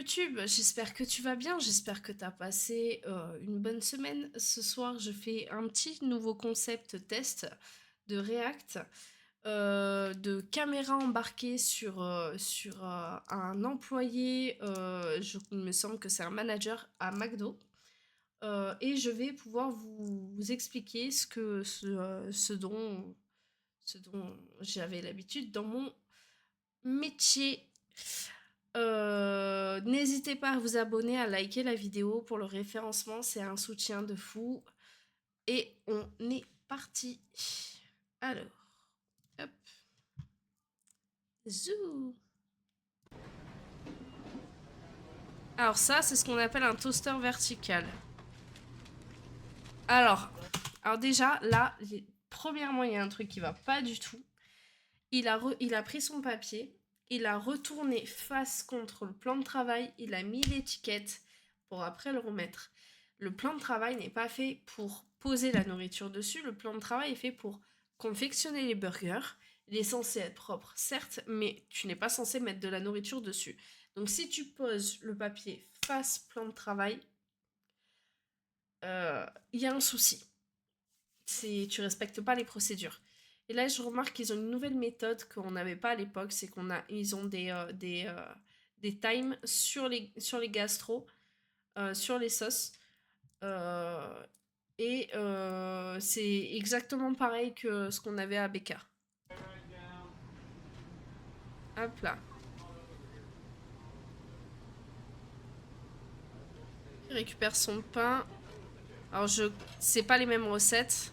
YouTube, j'espère que tu vas bien, j'espère que tu as passé une bonne semaine. Ce soir, je fais un petit nouveau concept test de React, de caméra embarquée sur un employé, il me semble que c'est un manager à McDo. Et je vais pouvoir vous expliquer ce dont j'avais l'habitude dans mon métier. N'hésitez pas à vous abonner, à liker la vidéo pour le référencement, c'est un soutien de fou. Et on est parti. Alors, hop, zou. Alors ça, c'est ce qu'on appelle un toaster vertical. Alors déjà, là, premièrement, il y a un truc qui va pas du tout. Il a pris son papier, il a retourné face contre le plan de travail, il a mis l'étiquette pour après le remettre. Le plan de travail n'est pas fait pour poser la nourriture dessus, le plan de travail est fait pour confectionner les burgers. Il est censé être propre, certes, mais tu n'es pas censé mettre de la nourriture dessus. Donc si tu poses le papier face plan de travail, il y a un souci. Tu respectes pas les procédures. Et là, je remarque qu'ils ont une nouvelle méthode qu'on n'avait pas à l'époque, c'est ils ont des times sur les gastros, sur les sauces. C'est exactement pareil que ce qu'on avait à BK. Hop là. Il récupère son pain. Alors, c'est pas les mêmes recettes.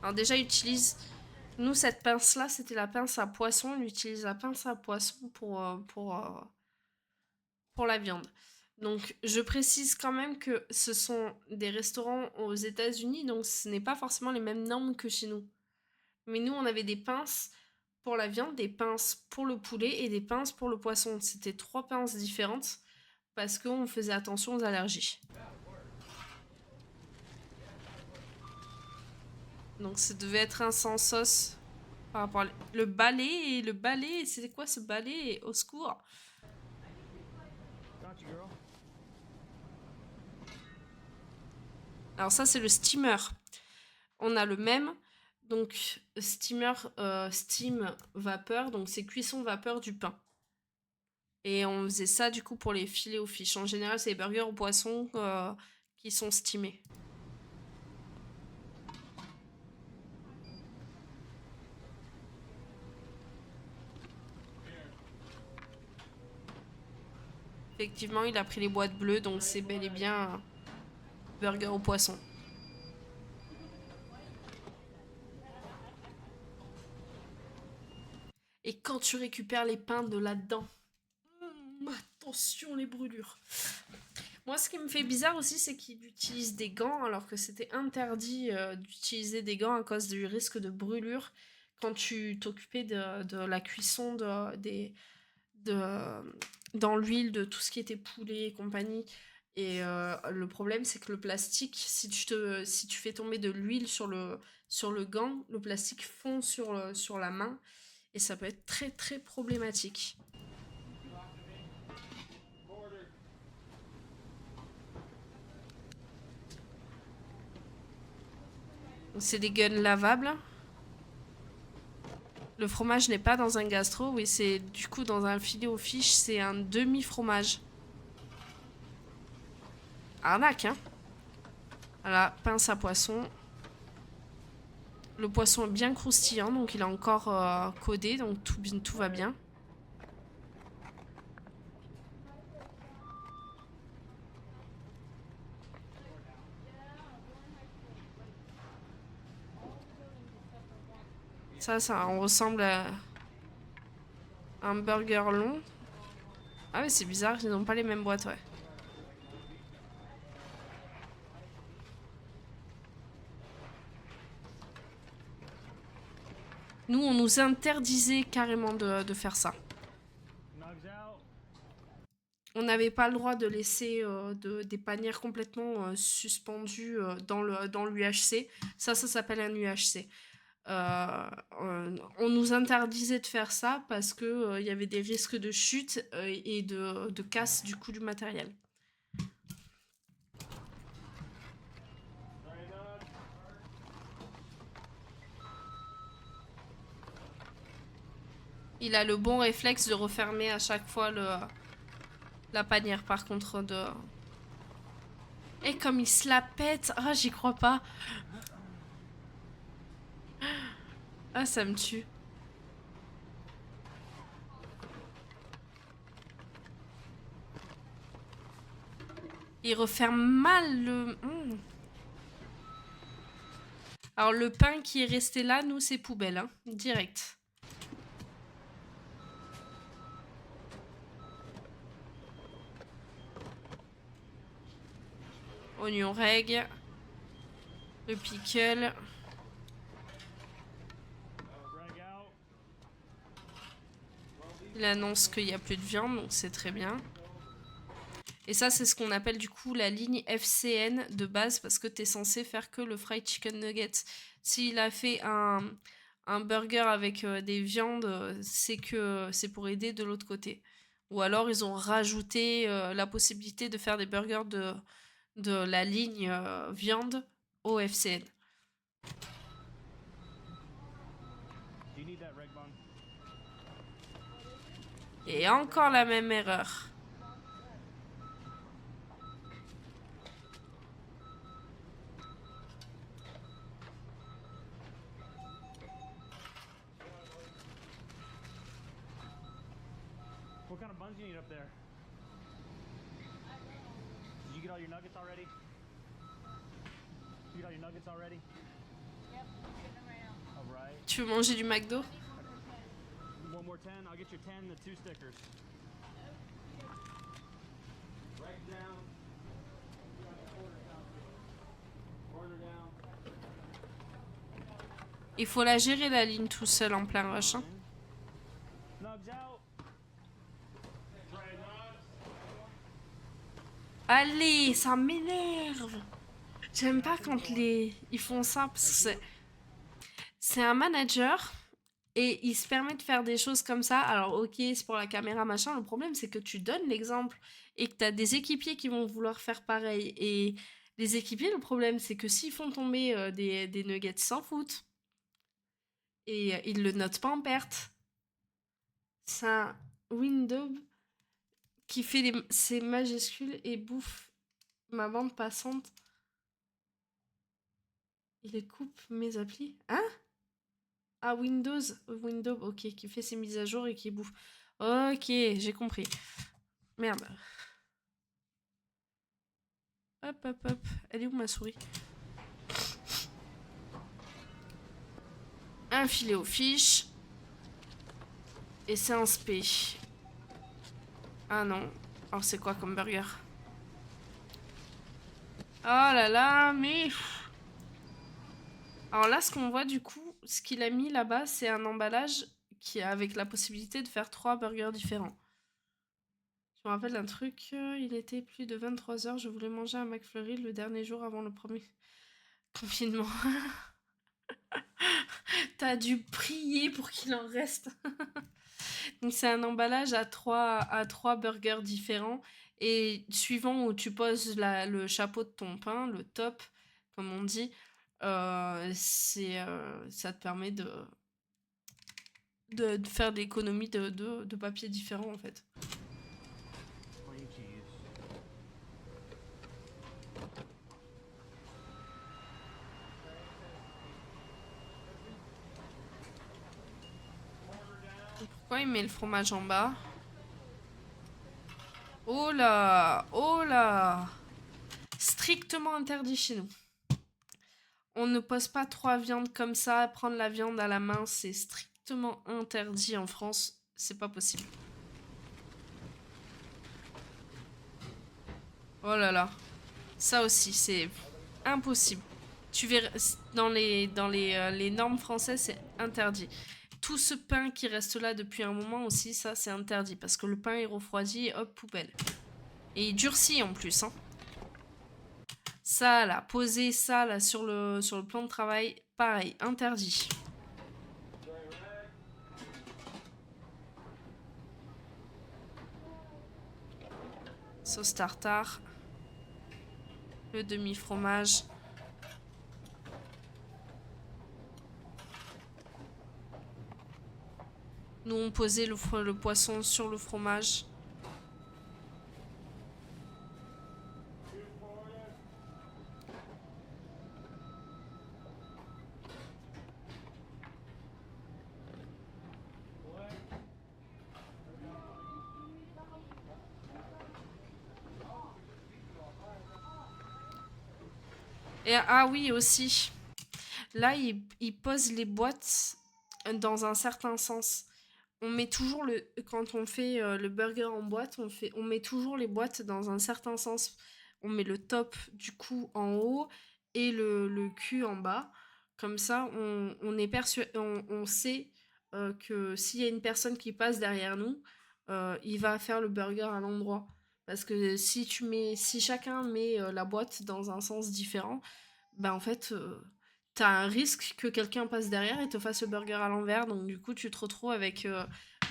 Alors déjà, nous, cette pince-là, c'était la pince à poisson. On utilise la pince à poisson pour la viande. Donc, je précise quand même que ce sont des restaurants aux États-Unis, donc ce n'est pas forcément les mêmes normes que chez nous. Mais nous, on avait des pinces pour la viande, des pinces pour le poulet et des pinces pour le poisson. C'était 3 pinces différentes parce qu'on faisait attention aux allergies. Donc, ça devait être un sans sauce par rapport à le balai, c'était quoi ce balai? Au secours. Alors ça, c'est le steamer. On a le même. Donc, steamer, steam, vapeur. Donc, c'est cuisson vapeur du pain. Et on faisait ça, du coup, pour les filets aux fiches. En général, c'est les burgers au poisson qui sont steamés. Effectivement, il a pris les boîtes bleues, donc c'est bel et bien burger au poisson. Et quand tu récupères les pains de là-dedans, attention les brûlures. Moi, ce qui me fait bizarre aussi, c'est qu'il utilise des gants alors que c'était interdit d'utiliser des gants à cause du risque de brûlure quand tu t'occupais de la cuisson dans l'huile de tout ce qui était poulet et compagnie. Et le problème, c'est que le plastique, si tu fais tomber de l'huile sur le gant, le plastique fond sur la main et ça peut être très très problématique. C'est des guns lavables. Le fromage n'est pas dans un gastro, oui, c'est du coup dans un filet aux fiches, c'est un demi-fromage. Arnaque, hein. Voilà, pince à poisson. Le poisson est bien croustillant, donc il est encore codé, donc tout va bien. Ça on ressemble à un burger long. Ah oui, c'est bizarre, ils n'ont pas les mêmes boîtes, ouais. Nous, on nous interdisait carrément de faire ça. On n'avait pas le droit de laisser des panières complètement suspendues dans l'UHC. Ça s'appelle un UHC. On nous interdisait de faire ça parce que y avait des risques de chute et de casse du coup du matériel. Il a le bon réflexe de refermer à chaque fois la panière par contre de... Et comme il se la pète, ah j'y crois pas. Ah ça me tue. Il referme mal le... Alors le pain qui est resté là, nous c'est poubelle, hein, direct. Oignon reg. Le pickle. Il annonce qu'il n'y a plus de viande, donc c'est très bien. Et ça, c'est ce qu'on appelle du coup la ligne FCN de base, parce que tu es censé faire que le fried chicken nugget. S'il a fait un burger avec des viandes, c'est que c'est pour aider de l'autre côté. Ou alors, ils ont rajouté la possibilité de faire des burgers de la ligne viande au FCN. Et encore la même erreur. What kind of buns do you need up there? Did you get all your nuggets already? You get all your nuggets already? Yep, I'm getting them right now. All right. Tu veux manger du McDo? One more 10. I'll get you 10 and the 2 stickers. Right down. Order down. Il faut la gérer la ligne tout seul en plein rush. Hein. Nugs out. Allez, ça m'énerve. J'aime pas quand ils font ça parce que c'est un manager et il se permet de faire des choses comme ça. Alors ok, c'est pour la caméra machin. Le problème c'est que tu donnes l'exemple et que t'as des équipiers qui vont vouloir faire pareil. Et les équipiers, le problème c'est que s'ils font tomber des nuggets, ils s'en foutent. Et ils le notent pas en perte. C'est un window qui fait ses majuscules et bouffe ma bande passante. Il coupe mes applis. Hein? Ah, Windows, ok, qui fait ses mises à jour et qui bouffe. Ok, j'ai compris. Merde. Hop, hop, hop. Elle est où ma souris? Un filet aux fiches. Et c'est un spé. Ah non. Alors c'est quoi comme burger? Oh là là, mais... Alors là, ce qu'on voit du coup, ce qu'il a mis là-bas, c'est un emballage qui a avec la possibilité de faire 3 burgers différents. Je me rappelle d'un truc, il était plus de 23h, je voulais manger un McFlurry le dernier jour avant le premier confinement. T'as dû prier pour qu'il en reste. Donc c'est un emballage à 3 burgers différents. Et suivant où tu poses le chapeau de ton pain, le top, comme on dit, ça te permet de faire des économies de papier différents en fait. Pourquoi il met le fromage en bas? Oh là! Oh là! Strictement interdit chez nous. On ne pose pas 3 viandes comme ça. Prendre la viande à la main, c'est strictement interdit en France. C'est pas possible. Oh là là. Ça aussi, c'est impossible. Tu verras, dans les normes françaises, c'est interdit. Tout ce pain qui reste là depuis un moment aussi, ça, c'est interdit. Parce que le pain est refroidi et hop, poubelle. Et il durcit en plus, hein. Ça, là, poser ça, là, sur le plan de travail, pareil, interdit. Sauce tartare. Le demi-fromage. Nous, on posait le poisson sur le fromage. Et ah oui, aussi. Là, il pose les boîtes dans un certain sens. On met toujours quand on fait le burger en boîte, on met toujours les boîtes dans un certain sens. On met le top du cou en haut et le cul en bas. Comme ça, on sait que s'il y a une personne qui passe derrière nous, il va faire le burger à l'endroit. Parce que si chacun met la boîte dans un sens différent, bah en fait, t'as un risque que quelqu'un passe derrière et te fasse le burger à l'envers. Donc du coup, tu te retrouves avec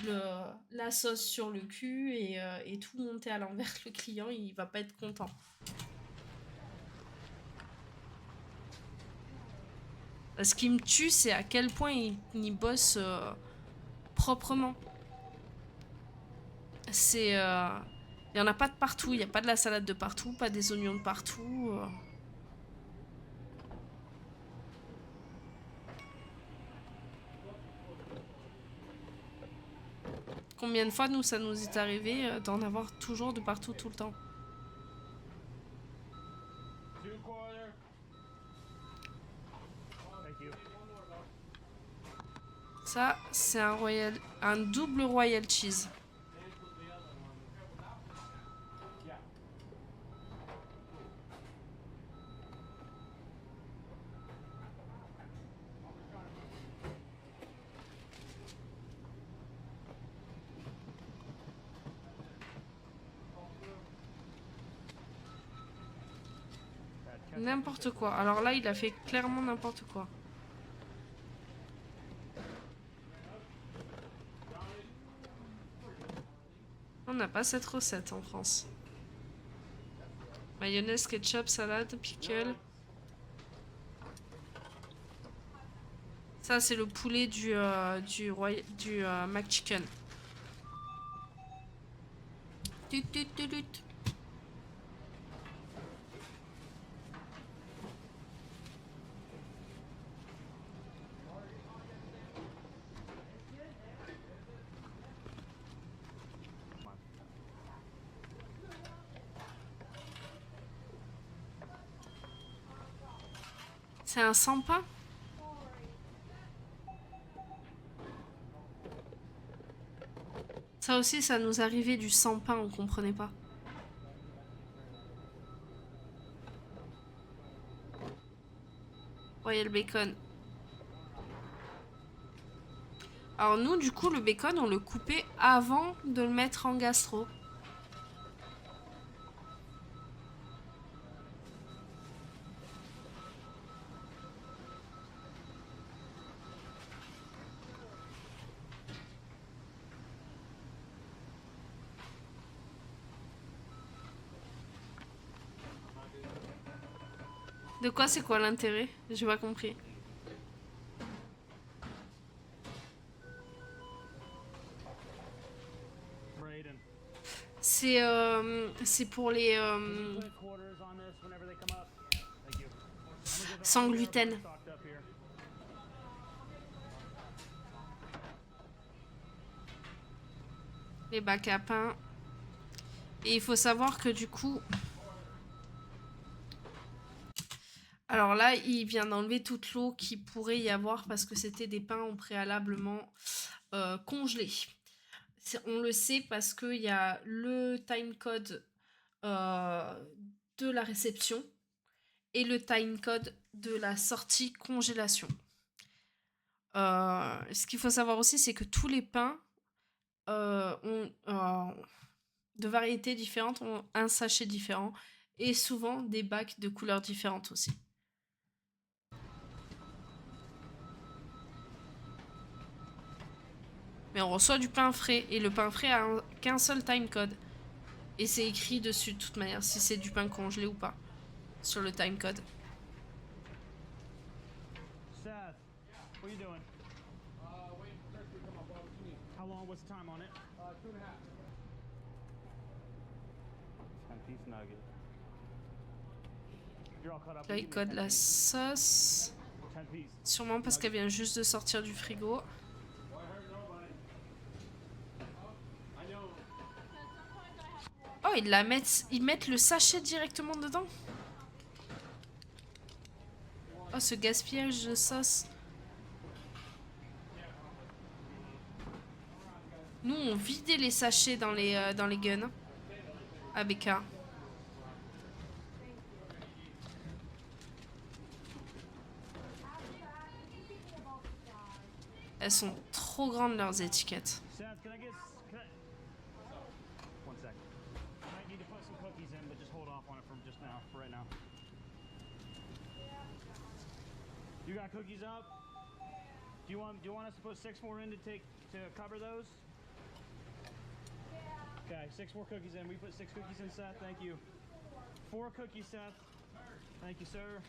la sauce sur le cul et tout monté à l'envers. Le client, il va pas être content. Ce qui me tue, c'est à quel point il bosse proprement. Il y en a pas de partout. Il y a pas de la salade de partout, pas des oignons de partout. Combien de fois, nous, ça nous est arrivé d'en avoir toujours de partout, tout le temps. Ça, c'est un double royal cheese. N'importe quoi. Alors là, il a fait clairement n'importe quoi. On n'a pas cette recette en France. Mayonnaise, ketchup, salade, pickle. Ça, c'est le poulet du McChicken. Tut, tut, tut, tut. C'est un sans pain? Ça aussi, ça nous arrivait du sans pain, on comprenait pas. Royal bacon. Alors nous, du coup, le bacon, on le coupait avant de le mettre en gastro. De quoi, c'est quoi l'intérêt? J'ai pas compris. C'est pour les sans gluten. Les bacs à pain. Et il faut savoir que du coup... Alors là, il vient d'enlever toute l'eau qu'il pourrait y avoir parce que c'était des pains préalablement congelés. On le sait parce qu'il y a le timecode de la réception et le timecode de la sortie congélation. Ce qu'il faut savoir aussi, c'est que tous les pains ont, de variétés différentes ont un sachet différent et souvent des bacs de couleurs différentes aussi. Mais on reçoit du pain frais et le pain frais a qu'un seul timecode. Et c'est écrit dessus de toute manière si c'est du pain congelé ou pas. Sur le timecode. Seth, what are you doing? Waiting for Kirsty to come up. What you need? How long? What's the time on it? 2.5. 10-piece nugget. You're all cut up. Là, il code la sauce. 10-piece. Sûrement parce qu'elle vient juste de sortir du frigo. Oh, ils mettent le sachet directement dedans. Oh, ce gaspillage de sauce. Nous, on vidait les sachets dans les guns. ABK. Elles sont trop grandes, leurs étiquettes. Seth, can I get? One sec. I might need to put some cookies in, but just hold off on it from just now, for right now. You got cookies up? Do you want us to put 6 more in to cover those? Okay, 6 more cookies in. We put 6 cookies in, Seth. Thank you. 4 cookies, Seth. Thank you, sir.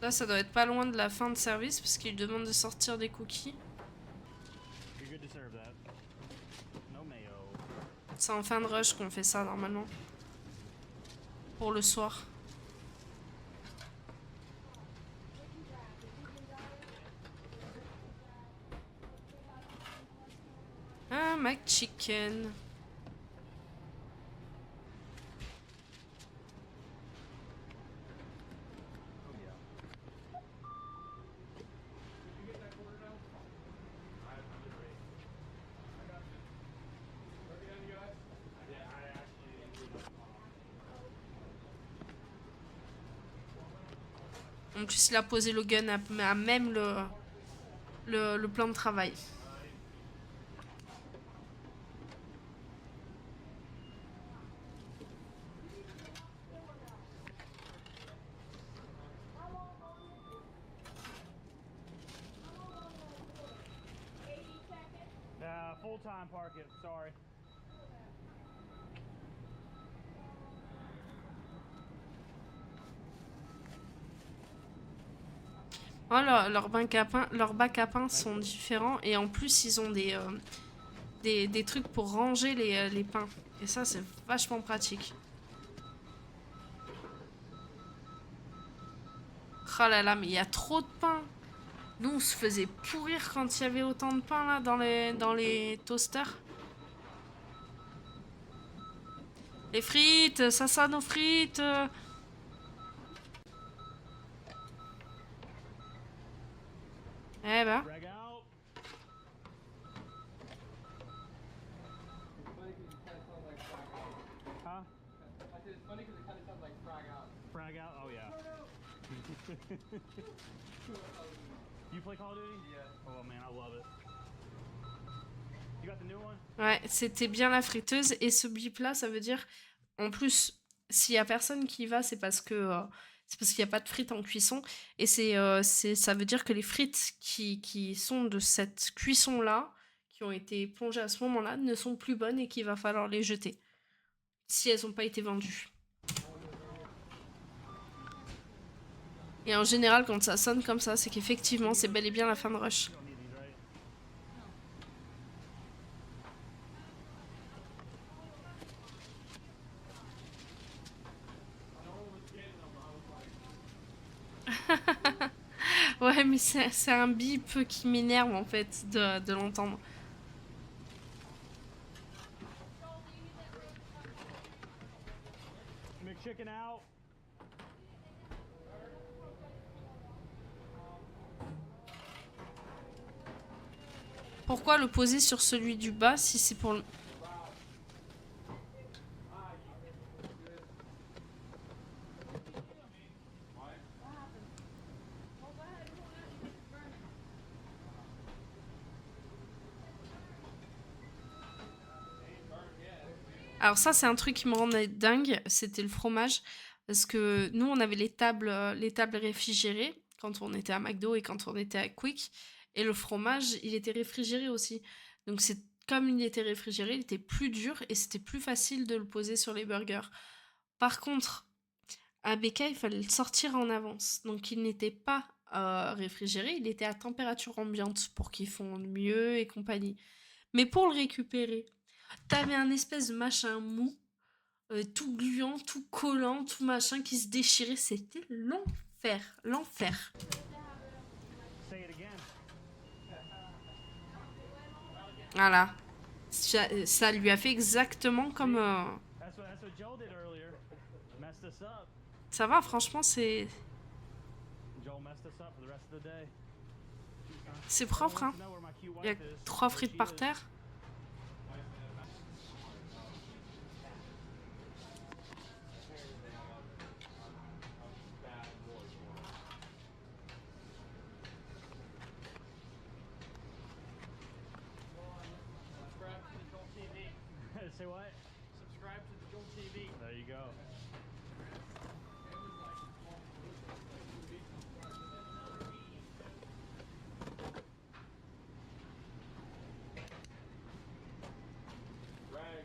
Là, ça doit être pas loin de la fin de service parce qu'il demande de sortir des cookies. You're good to serve that. No mayo. C'est en fin de rush qu'on fait ça normalement. Pour le soir. Un McChicken. En plus, il a posé le gun à même le plan de travail. Full time park it. Sorry. Oh, leurs bacs à pain sont différents et en plus ils ont des trucs pour ranger les pains. Et ça c'est vachement pratique. Oh là là, mais il y a trop de pain. Nous on se faisait pourrir quand il y avait autant de pain là dans les toasters. Les frites, ça nos frites. Eh ben. Drag out. Huh? I said it's funny because it kind of sounds like frag out. Frag out? Oh yeah. You play Call of Duty? Yeah. Oh man, I love it. You got the new one? Ouais, c'était bien la friteuse. Et ce bip là, ça veut dire, en plus, s'il y a personne qui y va, c'est parce que c'est parce qu'il n'y a pas de frites en cuisson. Et ça veut dire que les frites qui sont de cette cuisson là, qui ont été plongées à ce moment là, ne sont plus bonnes et qu'il va falloir les jeter. Si elles n'ont pas été vendues. Et en général, quand ça sonne comme ça, c'est qu'effectivement, c'est bel et bien la fin de rush. You don't need these, right? Ouais, mais c'est un bip qui m'énerve en fait de l'entendre. McChicken out. Pourquoi le poser sur celui du bas si c'est pour le... Alors ça, c'est un truc qui me rendait dingue, c'était le fromage. Parce que nous, on avait les tables réfrigérées quand on était à McDo et quand on était à Quick. Et le fromage, il était réfrigéré aussi. Donc comme il était réfrigéré, il était plus dur et c'était plus facile de le poser sur les burgers. Par contre, à BK, il fallait le sortir en avance. Donc il n'était pas réfrigéré, il était à température ambiante pour qu'il fonde mieux et compagnie. Mais pour le récupérer, t'avais un espèce de machin mou, tout gluant, tout collant, tout machin qui se déchirait. C'était l'enfer, l'enfer. Say it again. Voilà. Ça lui a fait exactement comme... That's what Joel did earlier. Messed us up. Ça va, franchement, c'est Joel messed us up for the rest of the day. propre, hein. To know where my cute Il y a wife is. 3 Where frites she par is. terre. Subscribe to the Joel TV. Say what? Subscribe to the Joel TV. There you go. Rag.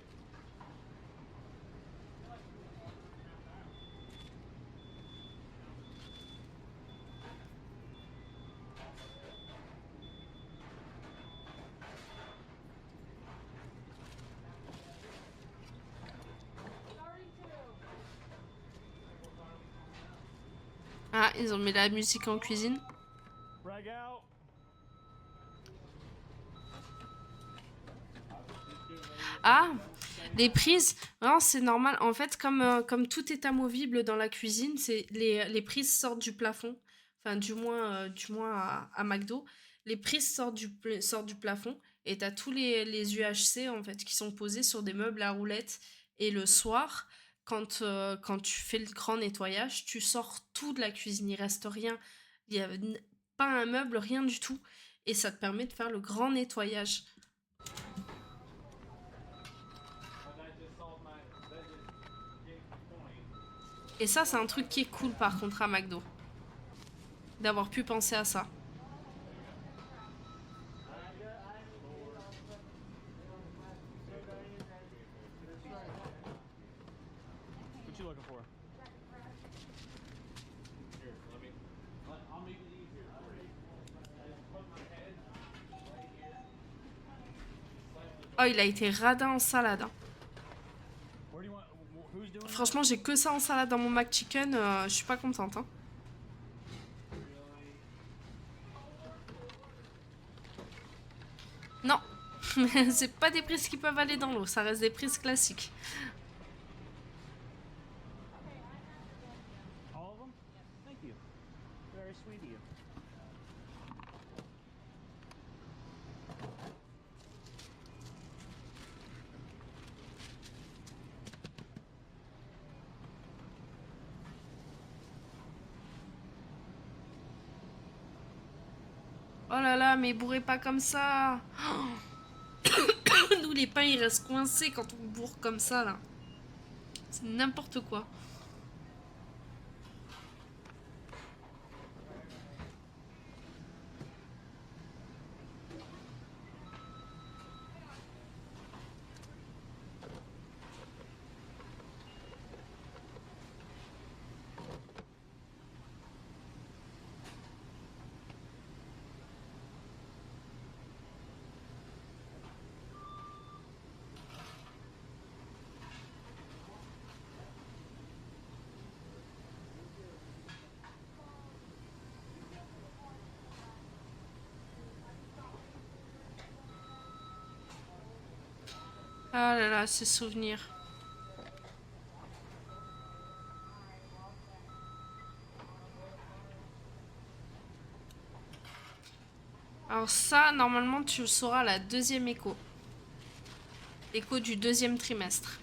Ah, ils ont mis la musique en cuisine. Rag out. Ah, les prises, non, c'est normal. En fait, comme tout est amovible dans la cuisine, les prises sortent du plafond. Enfin, du moins à McDo. Les prises sortent du plafond et t'as tous les UHC en fait qui sont posés sur des meubles à roulettes. Et le soir, quand tu fais le grand nettoyage, tu sors tout de la cuisine. Il reste rien. Il y a pas un meuble, rien du tout. Et ça te permet de faire le grand nettoyage. Et ça, c'est un truc qui est cool par contre à McDo. D'avoir pu penser à ça. What you looking for? Here, let me. I'll make it easier for you. I just put my head right here. Oh, il a été radin en salade, hein. Where do you want? Who's doing? Franchement, j'ai que ça en salade dans mon McChicken. Je suis pas contente, hein. Non. C'est pas des prises qui peuvent aller dans l'eau. Ça reste des prises classiques. All of them? Thank you. Very sweet of you. Oh là là, mais bourrez pas comme ça. Nous, les pains, ils restent coincés quand on bourre comme ça, là. C'est n'importe quoi. Ah là là, ces souvenirs. Alors ça, normalement, tu le sauras à la deuxième écho. Écho du deuxième trimestre.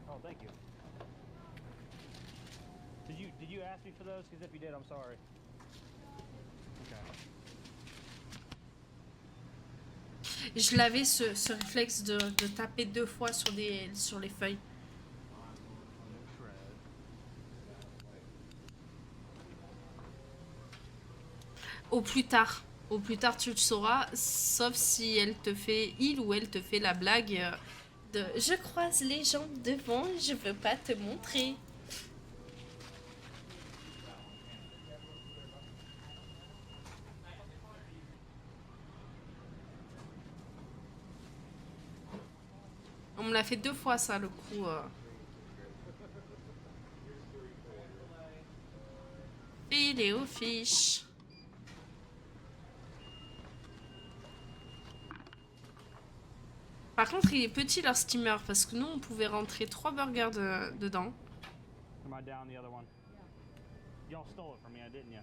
Oh, thank you. Did you ask me for those? Because if you did, I'm sorry. Okay. Je l'avais ce réflexe de taper 2 fois sur les feuilles. Au plus tard. Au plus tard, tu le sauras, sauf si il ou elle te fait la blague de je croise les gens devant, je veux pas te montrer. On me l'a fait 2 fois ça, le coup. Filet aux fiches. Par contre, il est petit leur steamer parce que nous, on pouvait rentrer 3 burgers dedans. Am I down the other one? Y'all stole it from me, didn't you?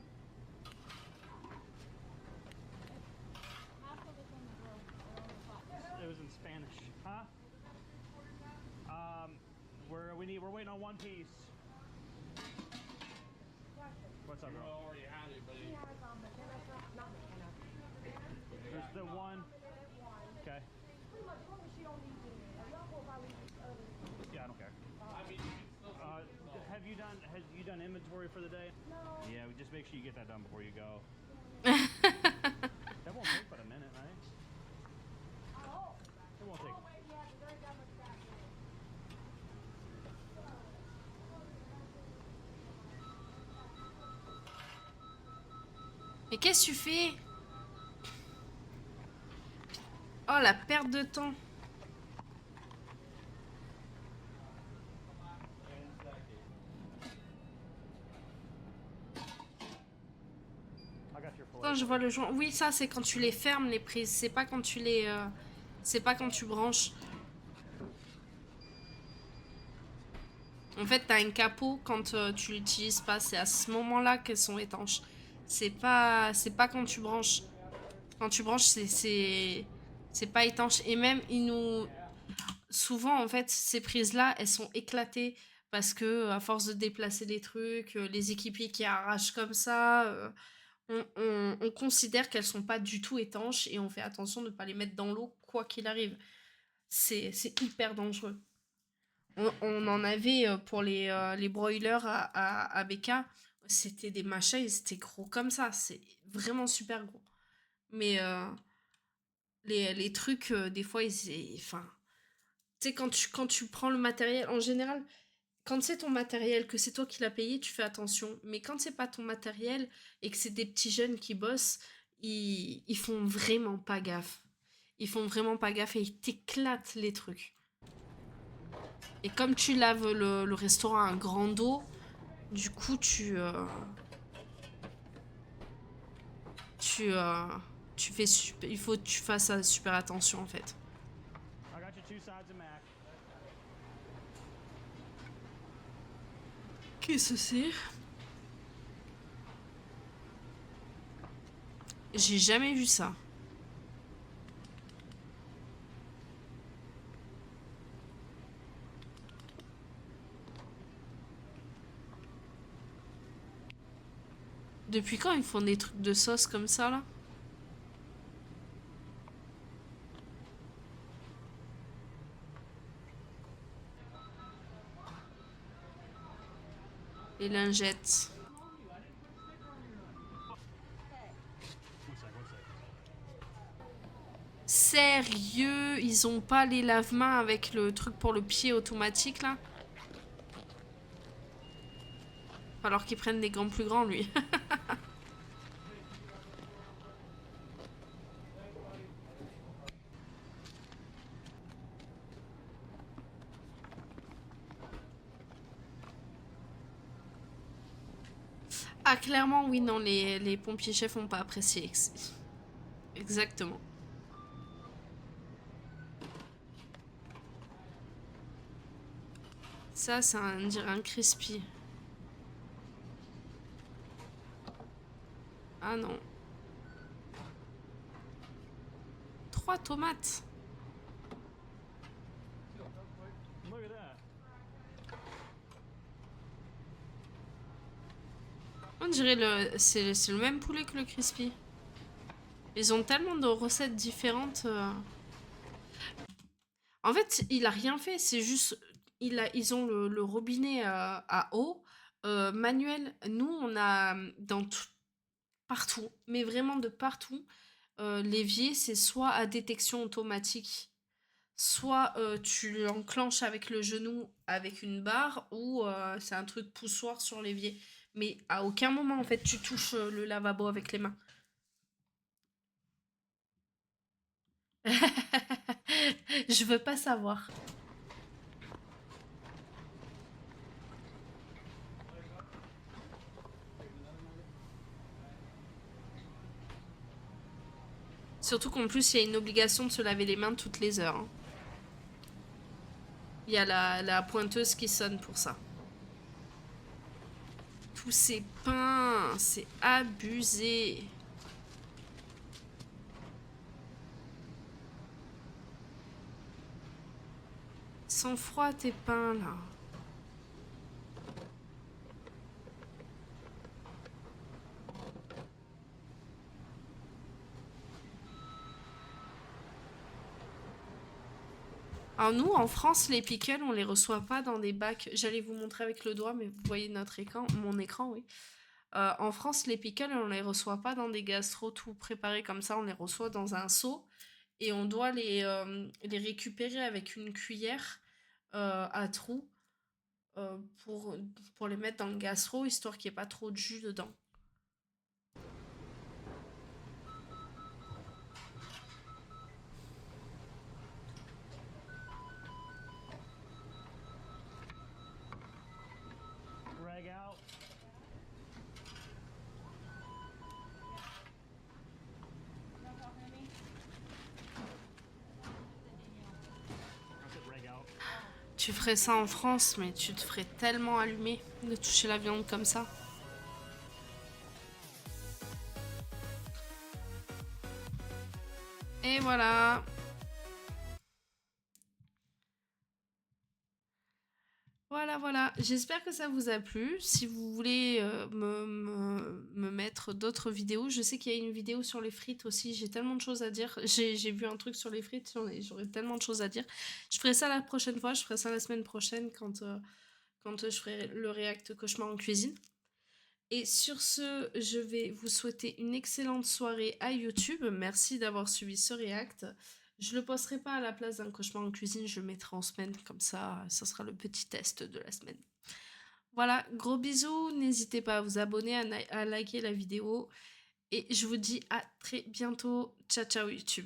It was in Spanish. Huh? We're waiting on one piece. What's up, You girl? already had it, but it, There's the one. Okay. Yeah, I don't care. I mean, you can still Have you done inventory for the day? No. Yeah, just make sure you get that done before you go. That won't take but a minute, right? It won't take. Mais qu'est-ce que tu fais? Oh, la perte de temps. I got your Attends, plate. je vois le joint. Oui, ça, c'est quand tu les fermes, les prises. C'est pas quand tu les... c'est pas quand tu branches. En fait, t'as un capot quand tu l'utilises pas. C'est à ce moment-là qu'elles sont étanches. C'est pas quand tu branches. Quand tu branches, c'est pas étanche. Et même, souvent, en fait, ces prises-là, elles sont éclatées parce que, à force de déplacer les trucs, les équipiers qui arrachent comme ça, on considère qu'elles sont pas du tout étanches et on fait attention de ne pas les mettre dans l'eau, quoi qu'il arrive. C'est hyper dangereux. On en avait pour les broilers à BK. C'était des machins, ils étaient gros comme ça. C'est vraiment super gros. Mais les trucs, des fois, enfin, tu sais, quand tu prends le matériel, en général, quand c'est ton matériel, que c'est toi qui l'as payé, tu fais attention. Mais quand c'est pas ton matériel et que c'est des petits jeunes qui bossent, ils font vraiment pas gaffe. Ils font vraiment pas gaffe et ils t'éclatent les trucs. Et comme tu laves le restaurant à un grand eau, du coup, tu fais il faut que tu fasses super attention en fait. I got your 2 sides of mac. Qu'est-ce que c'est? J'ai jamais vu ça. Depuis quand ils font des trucs de sauce comme ça là? Les lingettes. One sec. Sérieux, ils ont pas les lave-mains avec le truc pour le pied automatique là? Alors qu'ils prennent des gants plus grands lui. Ah clairement oui non les pompiers chefs ont pas apprécié. Exactement. Ça on dirait un crispy. Ah non. 3 tomates. Look at that. On dirait c'est le même poulet que le crispy. Ils ont tellement de recettes différentes. En fait, il a rien fait. C'est juste, ils ont le robinet à eau manuel. Nous, on a partout, mais vraiment de partout. L'évier, c'est soit à détection automatique, soit tu l'enclenches avec le genou avec une barre, ou c'est un truc poussoir sur l'évier. Mais à aucun moment, en fait, tu touches le lavabo avec les mains. Je veux pas savoir. Surtout qu'en plus, il y a une obligation de se laver les mains toutes les heures, hein. Il y a la pointeuse qui sonne pour ça. Tous ces pains, c'est abusé. Ils sont froids tes pains là. Alors nous, en France, les pickles, on les reçoit pas dans des bacs. J'allais vous montrer avec le doigt, mais vous voyez notre écran, mon écran, oui. En France, les pickles, on les reçoit pas dans des gastros tout préparés comme ça. On les reçoit dans un seau et on doit les récupérer avec une cuillère à trous euh, pour, pour les mettre dans le gastro, histoire qu'il n'y ait pas trop de jus dedans. Drag out. Not talking to me? I said drag out. Tu ferais ça en France, mais tu te ferais tellement allumer de toucher la viande comme ça. Et voilà. Voilà. J'espère que ça vous a plu. Si vous voulez me mettre d'autres vidéos, je sais qu'il y a une vidéo sur les frites aussi. J'ai tellement de choses à dire. J'ai vu un truc sur les frites, j'aurais tellement de choses à dire. Je ferai ça la prochaine fois. Je ferai ça la semaine prochaine quand je ferai le React Cauchemar en cuisine. Et sur ce, je vais vous souhaiter une excellente soirée à YouTube. Merci d'avoir suivi ce React. Je le posterai pas à la place d'un cauchemar en cuisine, je le mettrai en semaine, comme ça sera le petit test de la semaine. Voilà, gros bisous, n'hésitez pas à vous abonner, à liker la vidéo, et je vous dis à très bientôt. Ciao ciao YouTube.